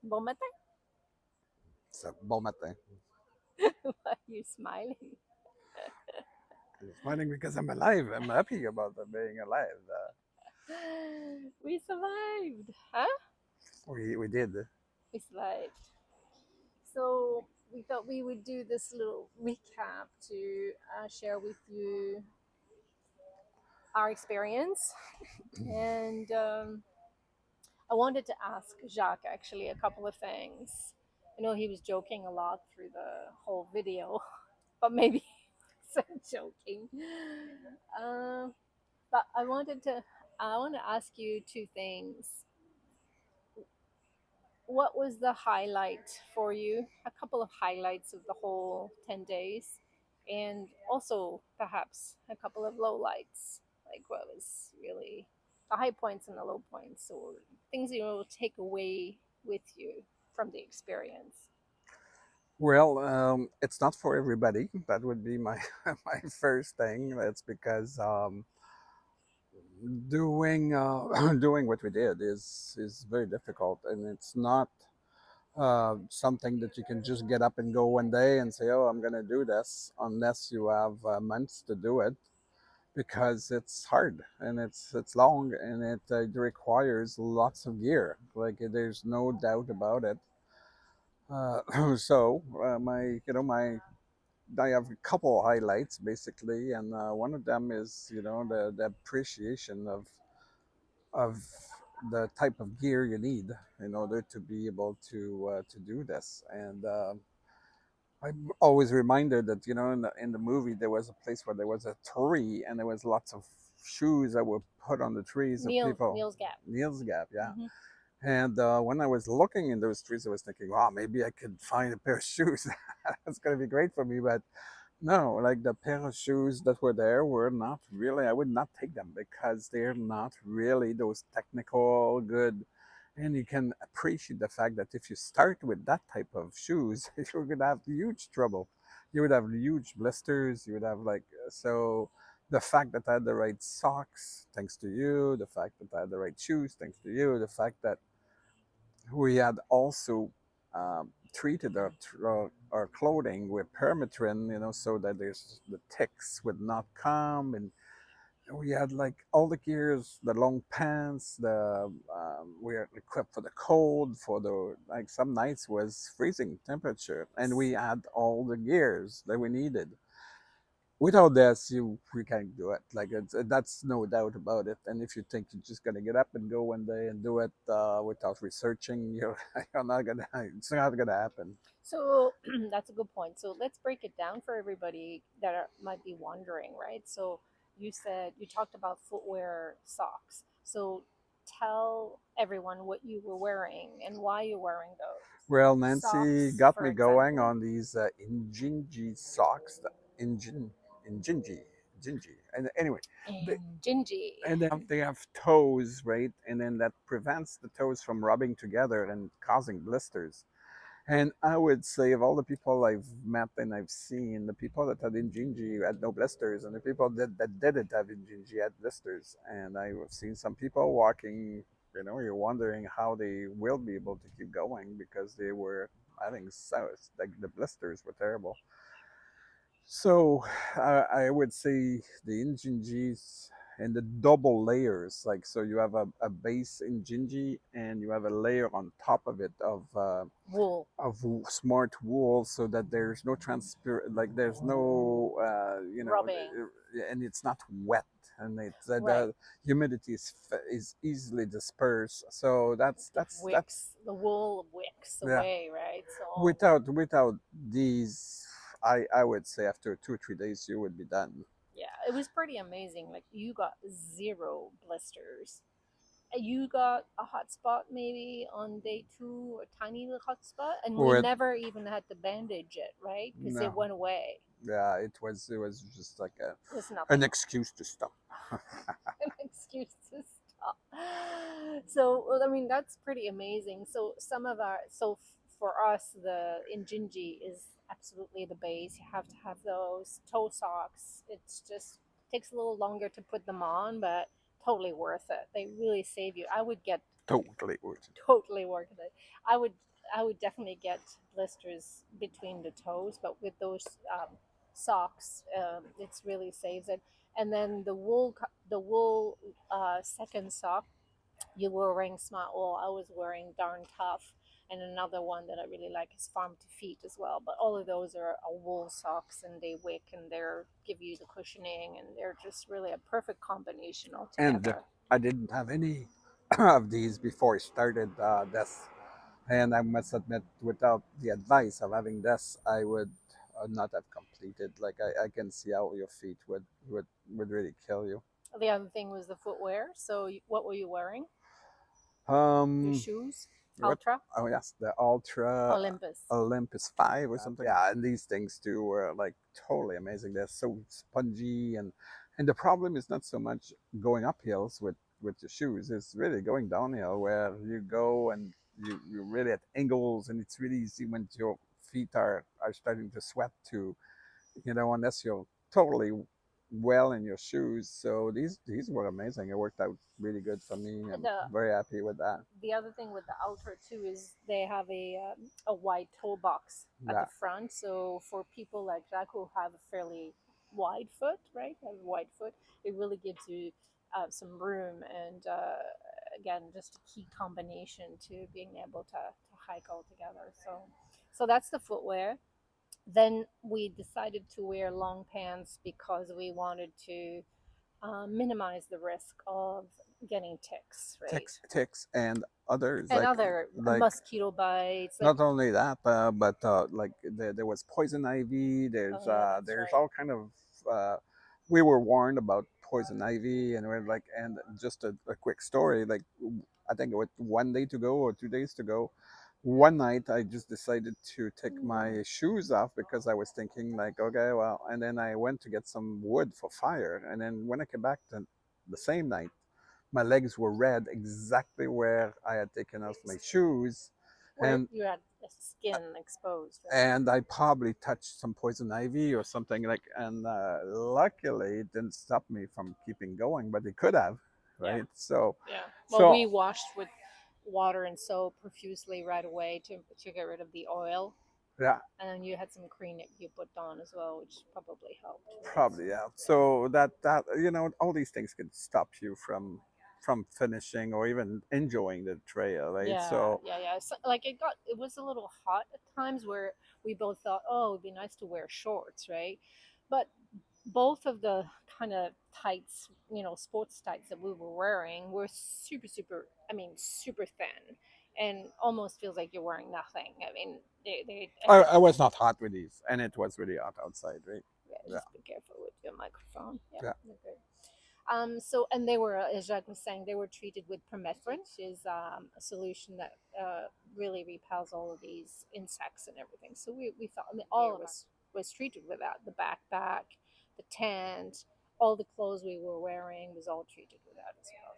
Bon matin. So, bon matin. Why are you smiling? I'm smiling because I'm alive. I'm happy about being alive. We survived, huh? We did. We survived. So we thought we would do this little recap to share with you our experience. And I wanted to ask Jacques actually a couple of things. I know he was joking a lot through the whole video, but maybe he wasn't joking. Uh, but I want to ask you two things. What was the highlight for you? A couple of highlights of the whole 10 days, and also perhaps a couple of lowlights. Like what was really the high points and the low points, or things you will take away with you from the experience. Well, it's not for everybody. That would be my my first thing. That's because doing doing what we did is very difficult, and it's not something that you can just get up and go one day and say, "Oh, I'm going to do this," unless you have months to do it, because it's hard and it's long and it requires lots of gear. Like there's no doubt about it. My my I have a couple highlights basically, and one of them is the appreciation of the type of gear you need in order to be able to do this. And I'm always reminded that in the movie there was a place where there was a tree and there was lots of shoes that were put on the trees of people. Neil's Gap. Neil's Gap, yeah. Hmm. And when I was looking in those trees, I was thinking, wow, maybe I could find a pair of shoes. That's going to be great for me. But no, like the pair of shoes that were there were not really, I would not take them because they're not really those technical good. And you can appreciate the fact that if you start with that type of shoes, you're going to have huge trouble. You would have huge blisters. You would have so the fact that I had the right socks, thanks to you, the fact that I had the right shoes, thanks to you, the fact that we had also treated our clothing with permethrin, so that the ticks would not come. And we had like all the gears, the long pants, we are equipped for the cold, for the like some nights was freezing temperature, and we had all the gears that we needed. Without this, we can't do it. Like that's no doubt about it. And if you think you're just gonna get up and go one day and do it without researching, you're not gonna. It's not gonna happen. So that's a good point. So let's break it down for everybody that might be wondering, right? So you said you talked about footwear, socks. So tell everyone what you were wearing and why you're wearing those Well, Nancy socks, got for me going example. on these Injinji socks. Injinji, Injinji. And anyway, they, And Gingy. and they have toes, right? And then that prevents the toes from rubbing together and causing blisters. And I would say of all the people I've met and I've seen, the people that had Injinji had no blisters, and the people that didn't have Injinji had blisters. And I've seen some people walking, you're wondering how they will be able to keep going because they were having so like the blisters were terrible. So I would say the Injinjis and the double layers, like so you have a base Injinji and you have a layer on top of it Wool. of smart wool, so that there's no like there's no Rubbing. and it's not wet, and it's Right. the humidity is easily dispersed, so It that's wicks. The wool wicks yeah. away, right? So Without these, I would say after 2 or 3 days you would be done. yeah, it was pretty amazing. Like you got zero blisters. You got a hot spot maybe on day two, a tiny little hot spot, and we With never even had to bandage it, right? Because it no, went away. yeah, it was just like It was an nothing. excuse to stop. An excuse to stop. So well, I mean that's pretty amazing. So some of our for us the Injinji is absolutely the base. You have to have those toe socks. It's just takes a little longer to put them on, but totally worth it. They really save you. I would get Totally would. totally worth it. I would I would definitely get blisters between the toes, but with those socks, it's really saves it. And then the wool second sock, you were wearing smart wool. I was wearing darn tough. And another one that I really like is farm to feet as well. But all of those are wool socks, and they wick and they're give you the cushioning, and they're just really a perfect combination And altogether. I didn't have any of these before I started this. And I must admit, without the advice of having this, I would not have completed. Like I can see how your feet would really kill you. The other thing was the footwear. So, what were you wearing? Your Um, shoes? what? Ultra? Oh yes, the Ultra Olympus. Olympus 5 or something. Yeah, and these things too were like totally amazing. They're so spongy, and the problem is not so much going up hills with your shoes. It's really going downhill where you go and you're really at angles, and it's really easy when your feet are starting to sweat too. Unless you're totally well in your shoes. So these were amazing. It worked out really good for me. I'm The very happy with that. the other thing with the Ultra too is they have a wide toe box at the Yeah. front. So for people like Jack who have a fairly wide foot, right? Have a wide foot, it really gives you some room, and again, just a key combination to being able to hike all together. So that's the footwear. Then we decided to wear long pants because we wanted to minimize the risk of getting ticks, right? Ticks and others And like other like mosquito bites, like not only that, but like there was poison ivy. oh yeah, that's There's right. all kind of. We were warned about poison ivy, and we're like, and just a quick story. Like I think it was 1 day to go or 2 days to go. One night, I just decided to take my shoes off because I was thinking like, okay, well, and then I went to get some wood for fire, and then when I came back the same night, my legs were red exactly where I had taken off my shoes, Where and you had the skin exposed, right? and I probably touched some poison ivy or something like. And luckily, it didn't stop me from keeping going, but it could have, Yeah, right? So, yeah. Well, so we washed with water and soap profusely right away to get rid of the oil, yeah, and then you had some cream that you put on as well, which probably helped, right? So probably yeah. yeah. So that all these things can stop you from finishing or even enjoying the trail, right? Yeah, So yeah, yeah. So, like it was a little hot at times where we both thought, oh, it'd be nice to wear shorts, right? But both of the kind of tights, sports tights that we were wearing were super, super. I mean, super thin, and almost feels like you're wearing nothing. I mean, they. I think I was not hot with these, and it was really hot outside, right? yeah, Yeah, just be careful with your microphone. Yep, yeah. okay. So, and they were, as Jacques was saying, they were treated with permethrin, which is a solution that really repels all of these insects and everything. So we thought, I mean, all of us was treated with that. The backpack, the tent, all the clothes we were wearing was all treated with that as well.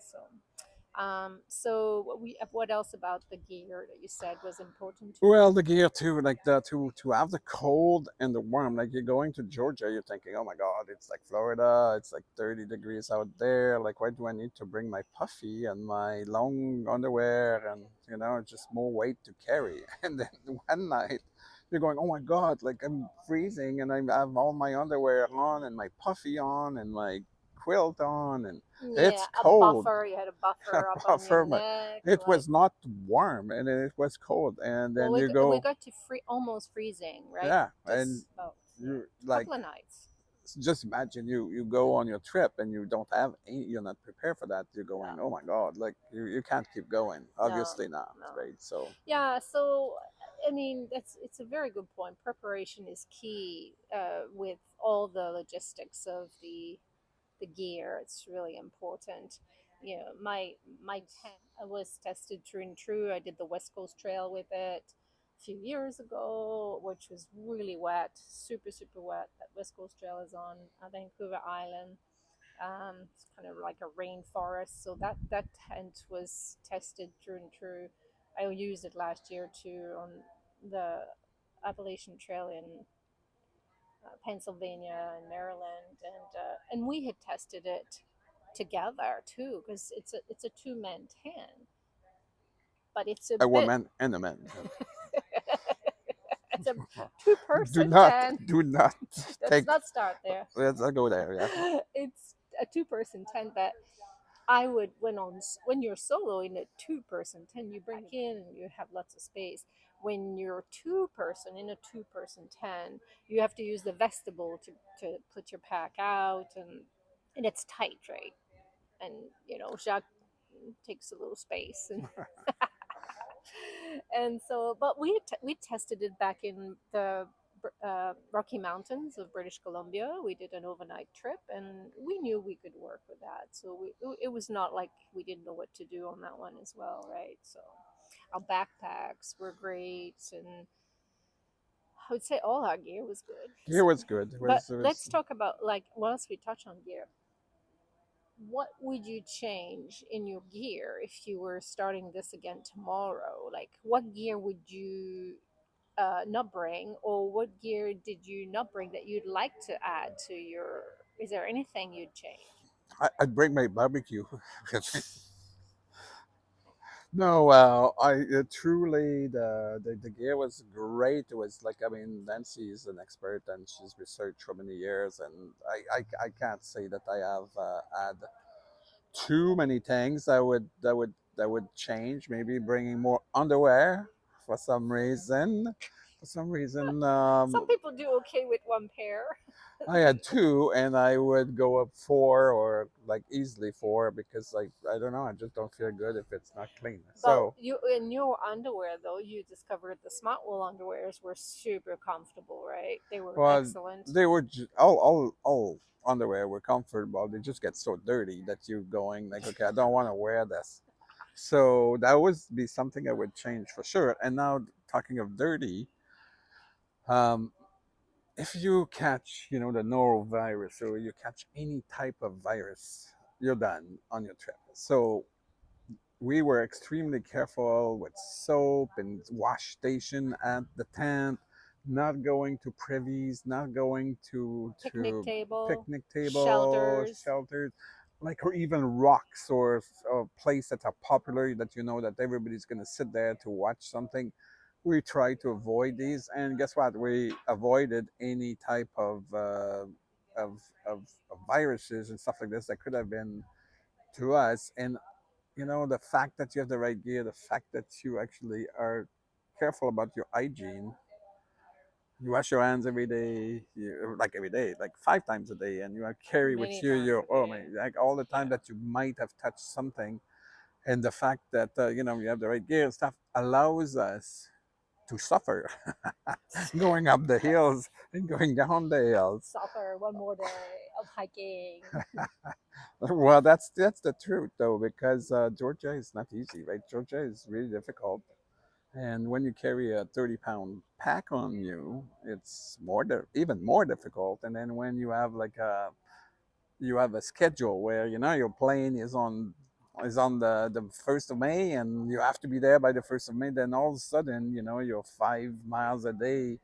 So what else about the gear that you said was important to you? Well, the gear too, like the to have the cold and the warm. Like you're going to Georgia, you're thinking, oh my God, it's like Florida. It's like 30 degrees out there. Like, why do I need to bring my puffy and my long underwear and just more weight to carry? And then one night, you're going, oh my God, like I'm freezing and I have all my underwear on and my puffy on and my quilt on and Yeah, it's a cold. buffer. You had a buffer up on your Buffer, but neck, it like was not warm and it was cold. And well, then you we go, got to almost freezing, right? yeah, and Just about yeah, you like couple of nights. just imagine you go on your trip and you don't have any, you're not prepared for that. You're Yeah, going, oh my God, like you can't keep going. no, Obviously not, no. right? So Yeah, so I mean, it's a very good point. Preparation is key with all the logistics of the gear. It's really important. My tent was tested true and true. I did the West Coast Trail with it a few years ago, which was really wet, super super wet. That West Coast Trail is on Vancouver Island. It's kind of like a rainforest. So that tent was tested true and true. I used it last year too on the Appalachian Trail in Pennsylvania and Maryland, and we had tested it together too, because it's a two-man tent, but it's a A bit. woman and a man. It's a Do two-person not, tent. do not Let's take. not start there. Let's not go there. Yeah. It's a two-person tent, but I would when you're solo in a two-person tent, you bring in and you have lots of space. When you're two-person in a two-person tent, you have to use the vestibule to put your pack out, and it's tight, right? And Jacques takes a little space, and so, but we tested it back in the Rocky Mountains of British Columbia. We did an overnight trip, and we knew we could work with that. So it was not like we didn't know what to do on that one as well, right? So our backpacks were great, and I would say all our gear was good. It was good. But It let's was. talk about, like, once we touch on gear, what would you change in your gear if you were starting this again tomorrow? Like, what gear would you not bring, or what gear did you not bring that you'd like to add to your? Is there anything you'd change? I'd bring my barbecue. No, I truly the gear was great. It was like, I mean, Nancy is an expert and she's researched for many years, and I can't say that I have had too many things that would change. Maybe bringing more underwear for some reason. For some reason, Some people do okay with one pair. I had two, and I would go up four or like easily four because like I don't know, I just don't feel good if it's not clean. But So you, in your underwear though, you discovered the smart wool underwears were super comfortable, right? They were well, excellent. they were all underwear were comfortable. They just get so dirty that you're going like, okay, I don't want to wear this. So that would be something I would change for sure. And now talking of dirty, um, if you catch, the norovirus or you catch any type of virus, you're done on your trip. So we were extremely careful with soap and wash station at the tent, not going to privies, not going Picnic to table, picnic table shelters. shelters, like, or even rocks or place that are popular that you know that everybody's going to sit there to watch something. We try to avoid these, and guess what? We avoided any type of, of viruses and stuff like this that could have been to us. And the fact that you have the right gear, the fact that you actually are careful about your hygiene, you wash your hands every day, like every day, like 5 times a day, and you carry with Many you times your, a oh day. my, like all the time Yeah. that you might have touched something. And the fact that you have the right gear and stuff allows us to suffer going up the hills and going down the hills. Suffer one more day of hiking. Well, that's the truth though, because Georgia is not easy, right? Georgia is really difficult. And when you carry a 30-pound pack on you, it's even more difficult. And then when you have a schedule where your plane is on the 1st of May, and you have to be there by the 1st of May, then all of a sudden, your 5 miles a day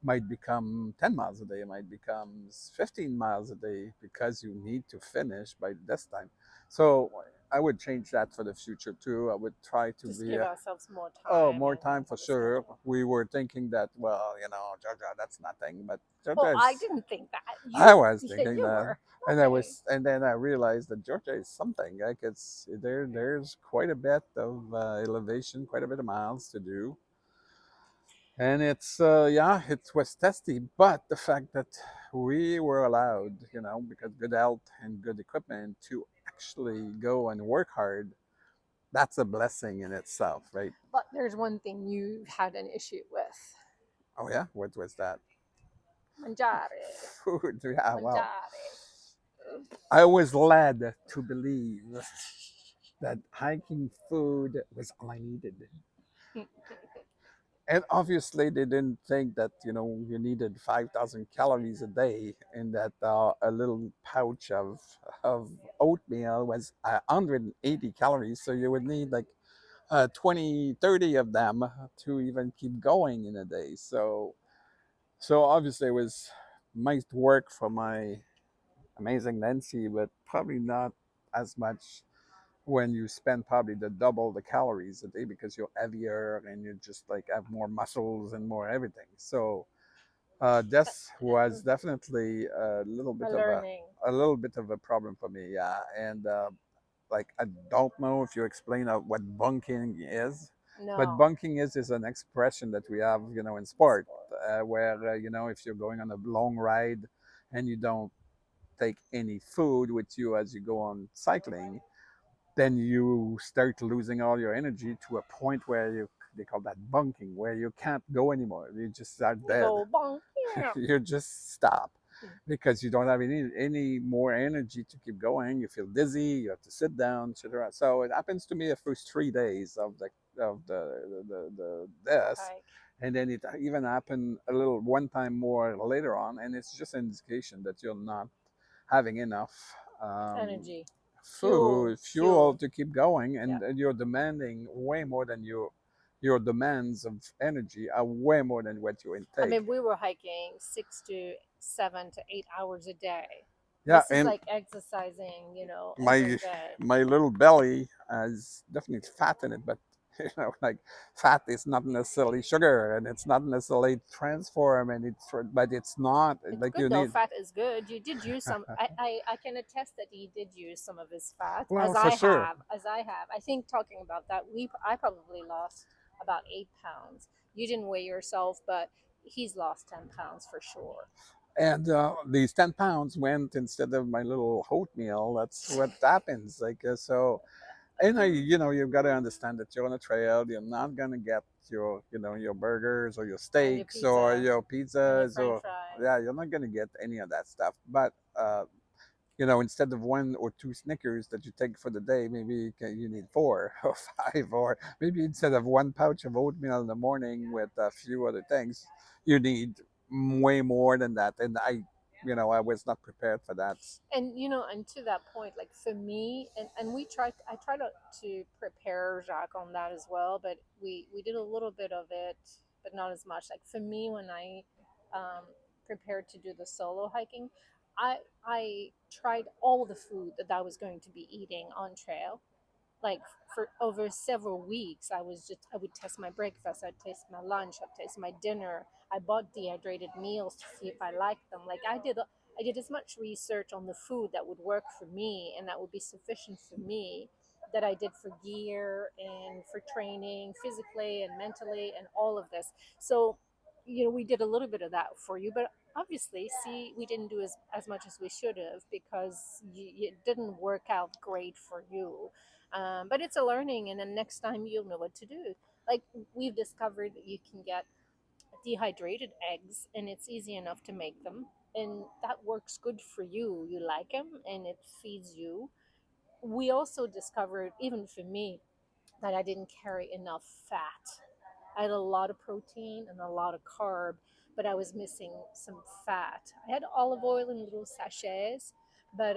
might become 10 miles a day, might become 15 miles a day because you need to finish by this time. So I would change that for the future too. I would try to Just be give ourselves more Oh, time more and time for have a sure. schedule. We were thinking that, well, Georgia, that's nothing, but Oh, Georgia I is. didn't think that. I You, was yeah, thinking you that, were. Okay. and then I realized that Georgia is something. Like it's there. There's quite a bit of elevation, quite a bit of miles to do, and it's yeah, it was testy. But the fact that we were allowed, because good health and good equipment, to actually go and work hard, that's a blessing in itself, right? But there's one thing you had an issue with. Oh yeah, what was that? Mangiare. Food. Yeah, well, Mangiare. I was led to believe that hiking food was all I needed. And obviously, they didn't think that you needed 5,000 calories a day, and that a little pouch of oatmeal was 180 calories. So you would need like 20, 30 of them to even keep going in a day. So obviously, it was might work for my amazing Nancy, but probably not as much when you spend probably the double the calories a day because you're heavier and you just like have more muscles and more everything. So this was definitely A learning. a little bit of a problem for me. Yeah, and like I don't know if you explain what bunking is, but No. bunking is an expression that we have, in sport, where if you're going on a long ride and you don't take any food with you as you go on cycling, then you start losing all your energy to a point where they call that bunking, where you can't go anymore. You just are You dead. go bonk. Yeah. You just stop because you don't have any more energy to keep going. You feel dizzy. You have to sit down, etc. So it happens to me the first 3 days of the The this, hike. and then it even happened a little one time more later on, and it's just an indication that you're not having enough Energy. Fuel. fuel Fuel. to keep going, Yeah. and you're demanding way more than your demands of energy are way more than what you I intake. mean, we were hiking 6 to 7 to 8 hours a day. Yeah, This is and like exercising, every my day. my little belly has definitely fat in it, but like fat is not necessarily sugar, and it's not necessarily transform, and but it's not It's like good you though. need. Fat is good. You did use some. I can attest that he did use some of his fat, Well, as for I sure. have. As I have. I think talking about that, I probably lost about 8 pounds. You didn't weigh yourself, but he's lost 10 pounds for sure. And these 10 pounds went instead of my little oatmeal. That's what happens. Like so, and you've got to understand that you're on a trail. You're not gonna get your burgers or your And your steaks or pizza your and your pizzas French or fries. yeah, you're not gonna get any of that stuff. But instead of one or two Snickers that you take for the day, maybe you need four or five, or maybe instead of one pouch of oatmeal in the morning with a few other things, you need way more than that. And I was not prepared for that. And and to that point, like for me, and I tried to prepare Jacques on that as well, but we did a little bit of it, but not as much. Like for me, when I um, prepared to do the solo hiking, I tried all the food that I was going to be eating on trail, like for over several weeks. I would test my breakfast, I'd taste my lunch, I'd taste my dinner. I bought dehydrated meals to see if I liked them. Like I did as much research on the food that would work for me and that would be sufficient for me that I did for gear and for training physically and mentally and all of this. So we did a little bit of that for you, but obviously, see, we didn't do as much as we should have because it didn't work out great for you. But it's a learning, and then next time you'll know what to do. Like we've discovered that you can get dehydrated eggs, and it's easy enough to make them, and that works good for you. You like them, and it feeds you. We also discovered, even for me, that I didn't carry enough fat. I had a lot of protein and a lot of carb, but I was missing some fat. I had olive oil in little sachets, but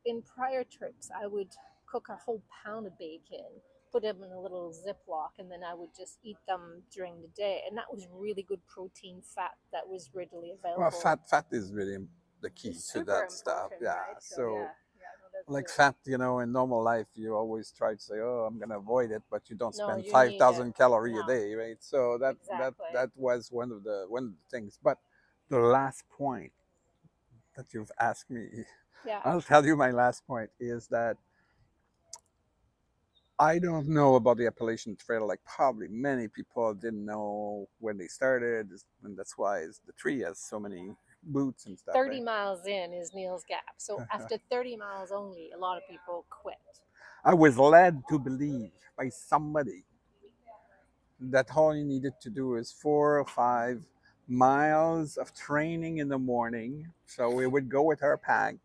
in prior trips, I would cook a whole pound of bacon, put them in a little Ziploc, and then I would just eat them during the day. And that was really good protein fat that was readily Well, available. fat is really the It's key to super that stuff. important, Yeah. right? So So yeah, yeah, no, that's like good. fat, in normal life, you always try to say, "Oh, I'm gonna avoid it," but you don't No, spend you five need it. thousand calorie a No, day, right? So that exactly. that was one of the things. But the last point that you've asked me, Yeah. I'll tell you my last point is that I don't know about the Appalachian Trail. Like probably many people didn't know when they started, and that's why the tree has so many boots and stuff, 30 right? miles in is Neil's Gap. So after 30 miles only, a lot of people quit. I was led to believe by somebody that all you needed to do is 4 or 5 miles of training in the morning. So we would go with our pack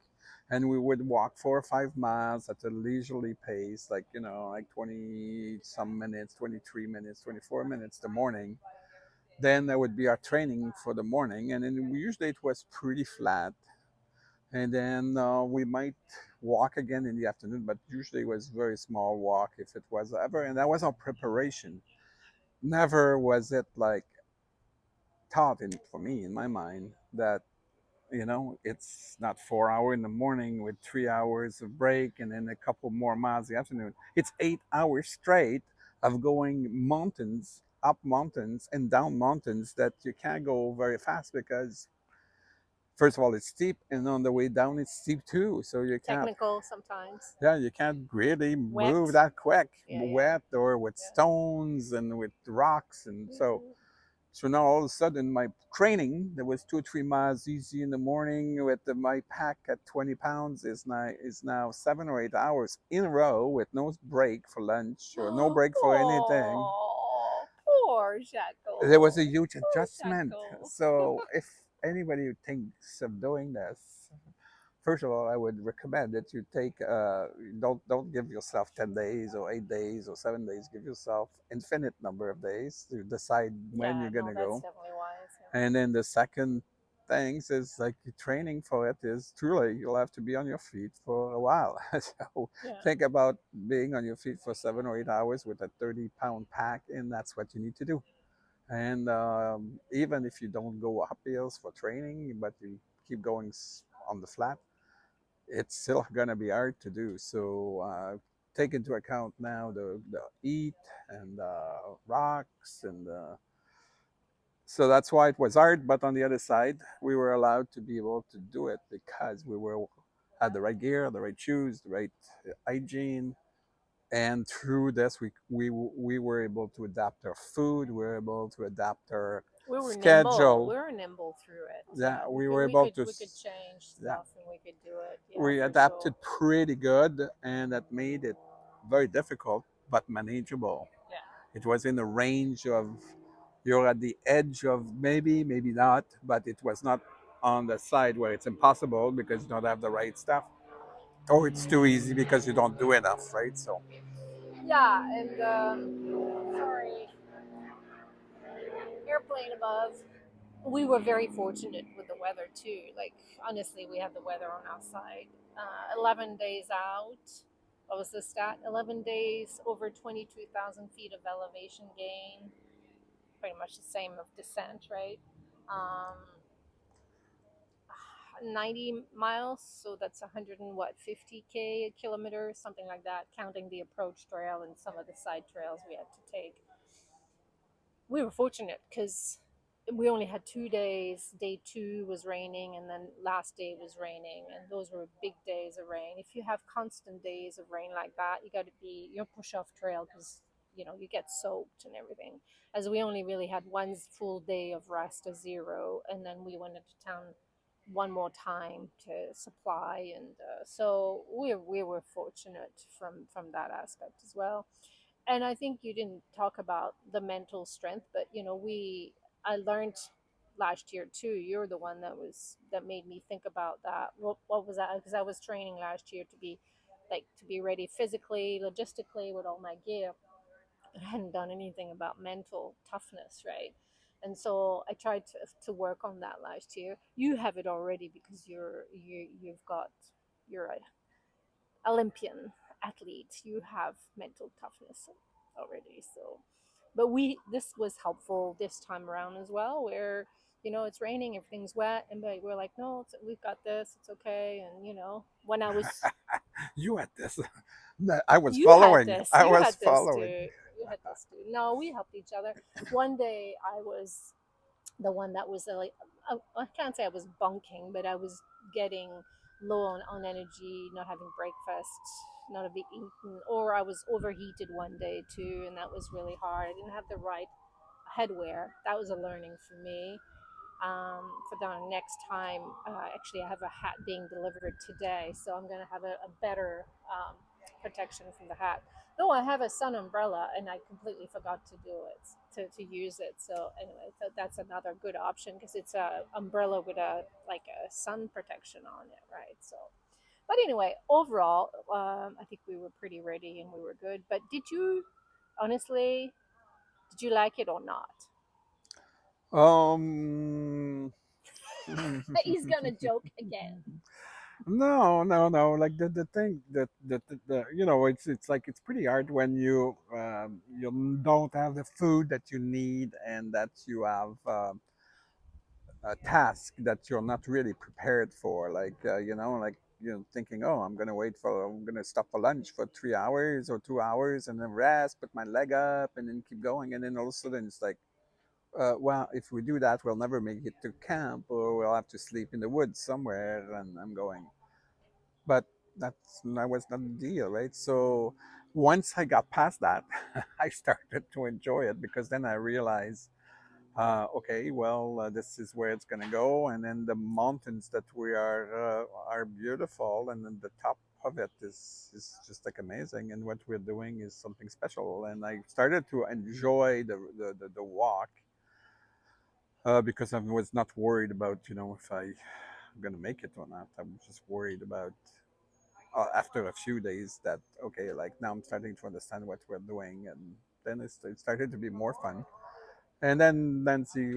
and we would walk 4 or 5 miles at a leisurely pace, like, like 20 some minutes, 23 minutes, 24 minutes the morning. Then that would be our training for the morning. And then usually it was pretty flat. And then we might walk again in the afternoon, but usually it was very small walk if it was ever. And that was our preparation. Never was it like taught in for me in my mind that It's not 4 hour in the morning with 3 hours of break and then a couple more miles in the afternoon. It's 8 hours straight of going mountains, up mountains and down mountains that you can't go very fast because first of all it's steep and on the way down it's steep too. So you can't, Technical sometimes. yeah, you can't really move Wet. that quick, Yeah, yeah. wet or with Yeah. stones and with rocks. And so Mhm. so now all of a sudden my training that was 2 or 3 miles easy in the morning with my pack at 20 pounds is now 7 or 8 hours in a row with no break for lunch or no break for anything. Oh, poor There was Jackal. a huge Poor adjustment. Jackal. So if anybody thinks of doing this, first of all, I would recommend that you take don't give yourself 10 days or 8 days or 7 days. Give yourself infinite number of days to decide when Yeah, you're no, gonna that's go. definitely wise. And then the second things is like training for it is truly you'll have to be on your feet for a while. So Yeah. Yeah. think about being on your feet for 7 or 8 hours with a 30-pound pack, and that's what you need to do. And even if you don't go up hills for training, but you keep going on the flat, it's still gonna be hard to do. So take into account now the heat and rocks and so that's why it was hard. But on the other side, we were allowed to be able to do it because we were had the right gear, the right shoes, the right hygiene, and through this we were able to adapt our food. We were able to adapt our We were nimble. We schedule. were nimble through it. Yeah, We we could were we able could to. we could change Yeah, stuff and we could do it. Yeah, we for sure. adapted pretty good, and that made it very difficult but manageable. Yeah. It was in the range of you're at the edge of maybe not, but it was not on the side where it's impossible because you don't have the right stuff, or it's too easy because you don't do enough, right? So Yeah, and sorry, airplane above. We were very fortunate with the weather too. Like honestly, we had the weather on our side. 11 days out. What was the stat? 11 days over 22,000 feet of elevation gain. Pretty much the same of descent, right? Um, 90 miles, so that's 100 and what 50K kilometers, something like that, counting the approach trail and some of the side trails we had to take. We were fortunate because we only had 2 days. Day two was raining, and then last day was raining, and those were big days of rain. If you have constant days of rain like that, you got to be your push off trail because you get soaked and everything. As we only really had one full day of rest, a zero, and then we went into town one more time to supply, and so we were fortunate from that aspect as well. And I think you didn't talk about the mental strength, but we I learned last year too. You're the one that made me think about that. What was that? Because I was training last year to be ready physically, logistically with all my gear. I hadn't done anything about mental toughness, right? And so I tried to work on that last year. You have it already because you're a Olympian athlete, you have mental toughness already. So, but this was helpful this time around as well, where it's raining, everything's wet, and but we're like, no, we've got this, it's okay. And when I was, you had this. I was you had following. this, I you was had this following. too, you had this too. No, we helped each other. One day I was the one that was like I can't say I was bunking, but I was getting low on energy, not having breakfast, not having eaten, or I was overheated one day too, and that was really hard. I didn't have the right headwear. That was a learning for me. For the next time, actually, I have a hat being delivered today, so I'm going to have a better protection from the hat. No, I have a sun umbrella, and I completely forgot to do it to use it. So anyway, that's another good option because it's a umbrella with a like a sun protection on it, right? So, but anyway, overall, I think we were pretty ready and we were good. But honestly, did you like it or not? Um. He's gonna joke again. No, no, no. Like the thing that it's like it's pretty hard when you don't have the food that you need and that you have a task that you're not really prepared for. Thinking, oh, I'm gonna stop for lunch for 3 hours or 2 hours, and then rest, put my leg up, and then keep going. And then all of a sudden, it's like, well, if we do that, we'll never make it to camp, or we'll have to sleep in the woods somewhere. And I'm going, but that was not the deal, right? So once I got past that, I started to enjoy it because then I realized, okay, well, this is where it's going to go, and then the mountains that we are beautiful, and then the top of it is just like amazing, and what we're doing is something special, and I started to enjoy the walk, because I was not worried about, if I'm going to make it or not. I was just worried about, after a few days, that okay, like now I'm starting to understand what we're doing, and then it started to be more fun. And then Nancy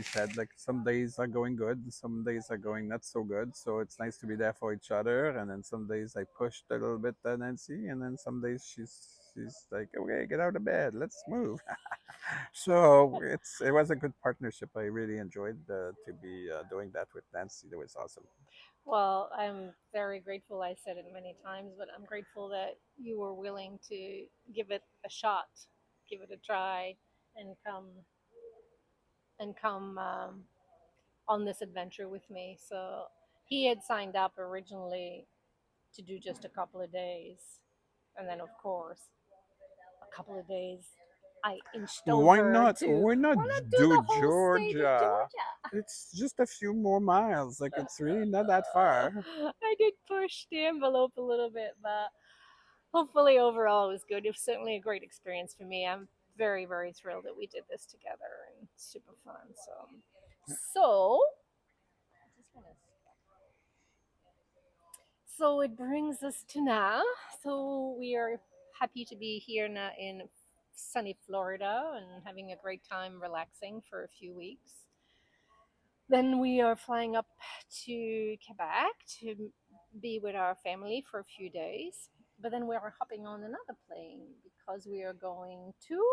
said, like some days are going good, some days are going not so good. So it's nice to be there for each other. And then some days I pushed a little bit, Nancy, and then some days she's like, okay, get out of bed, let's move. So it was a good partnership. I really enjoyed to be doing that with Nancy. That was awesome. Well, I'm very grateful. I said it many times, but I'm grateful that you were willing to give it a shot, give it a try, and come on this adventure with me. So he had signed up originally to do just a couple of days, and then of course, a couple of days, I inched Why over not? to Why not why not do do the whole state of Georgia? Georgia? It's just a few more miles. Like it's really not that far. I did push the envelope a little bit, but hopefully overall it was good. It was certainly a great experience for me. I'm very, very thrilled that we did this together and super fun. So so it brings us to now. So we are happy to be here now in sunny Florida and having a great time relaxing for a few weeks. Then we are flying up to Quebec to be with our family for a few days. But then we are hopping on another plane because we are going to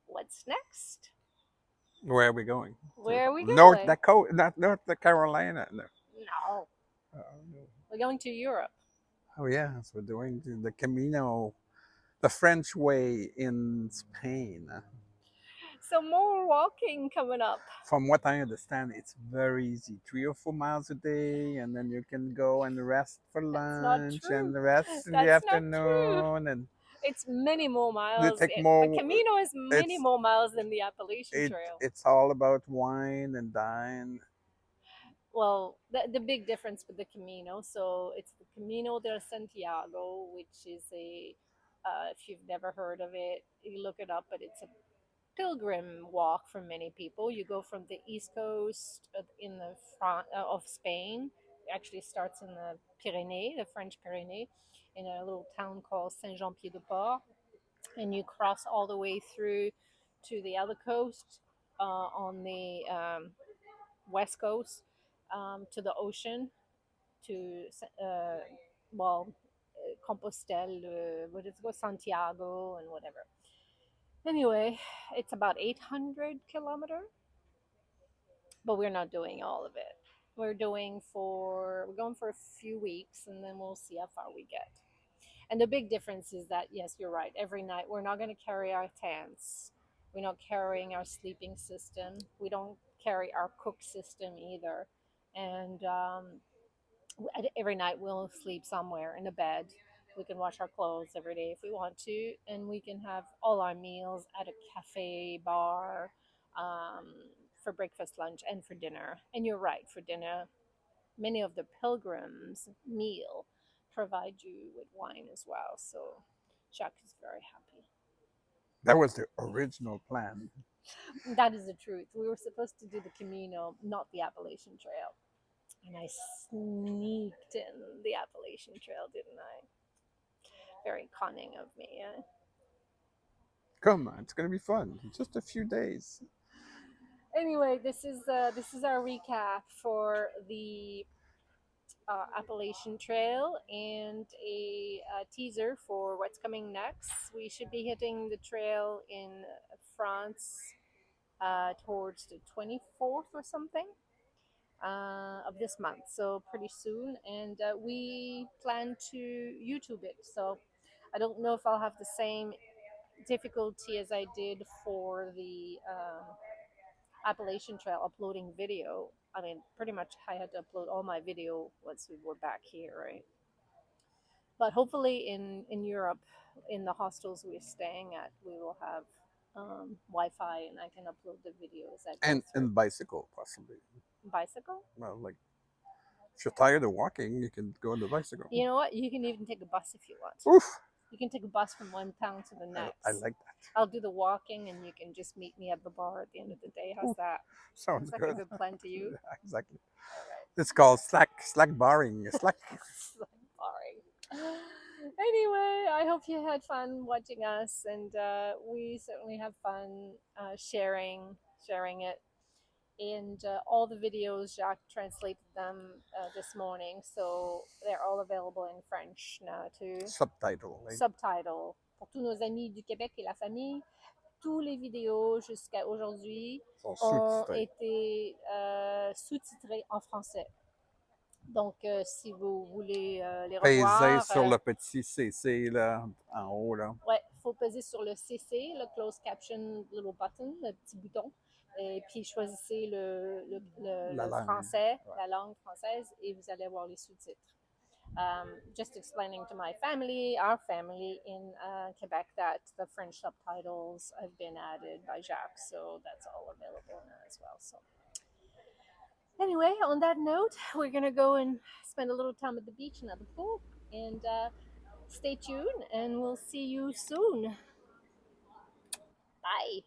what's next? Where are we going? To Where are we North going? Dakota, not North Carolina. No. No, No. we're going to Europe. Oh yes, we're doing the Camino, the French way in Spain. So more walking coming up. From what I understand, it's very easy. 3 or 4 miles a day, and then you can go and rest for That's not lunch true. and rest in the That's not true. afternoon, and It's many more they miles. take The more. Camino is many It's more miles than the Appalachian Trail. it's all about wine and dine. Well, the big difference with the Camino, so it's the Camino del Santiago, which is if you've never heard of it, you look it up, but it's a pilgrim walk for many people. You go from the east coast in the front of Spain. It actually starts in the Pyrenees, the French Pyrenees, in a little town called Saint-Jean-Pied-de-Port, and you cross all the way through to the other coast on the west coast to the ocean to well Compostelle, what is it called, Santiago, and whatever. Anyway, it's about 800 kilometer, but we're not doing all of it. We're going for a few weeks, and then we'll see how far we get. And the big difference is that yes, you're right. Every night we're not going to carry our tents. We're not carrying our sleeping system. We don't carry our cook system either. And every night we'll sleep somewhere in a bed. We can wash our clothes every day if we want to, and we can have all our meals at a cafe, bar, um, for breakfast, lunch, and for dinner. And you're right, for dinner, many of the pilgrims' meal provide you with wine as well. So Jacques is very happy. That was the original plan. That is the truth. We were supposed to do the Camino, not the Appalachian Trail. And I sneaked in the Appalachian Trail, didn't I? Very cunning of me. Eh? Come on, it's gonna be fun. Just a few days. Anyway, this is our recap for the Appalachian Trail and a teaser for what's coming next. We should be hitting the trail in France towards the 24th or something. of this month, so pretty soon. And we plan to YouTube it. So I don't know if I'll have the same difficulty as I did for the Appalachian Trail uploading video. I mean, pretty much I had to upload all my video once we were back here, right? But hopefully, in Europe, in the hostels we're staying at, we will have Wi-Fi, and I can upload the videos I go through. And bicycle possibly. Bicycle? Well, like if you're tired of walking, you can go on the bicycle. You know what? You can even take a bus if you want. Oof! You can take a bus from one town to the next. I like that. I'll do the walking, and you can just meet me at the bar at the end of the day. How's that? Sounds Sounds like good. a good plan to you. Yeah, exactly. All right. It's called slack barring. Slack. Boring. Anyway, I hope you had fun watching us, and we certainly have fun sharing it. And all the videos, Jacques translated them this morning, so they're all available in French now too. Subtitle. Right? Subtitle pour tous nos amis du Québec et la famille. Tous les vidéos jusqu'à aujourd'hui ont été sous-titrés en français. Donc, si vous voulez les revoir... Peser sur le petit CC là, en haut. Là. Ouais, il faut peser sur le CC, le Closed Caption Little Button, le petit bouton. Et puis, choisissez le français, ouais. La langue française, et vous allez avoir les sous-titres. Just explaining to my family, our family in Quebec, that the French subtitles have been added by Jacques, so that's all available now as well. So, anyway, on that note, we're gonna go and spend a little time at the beach and at the pool, and stay tuned, and we'll see you soon. Bye.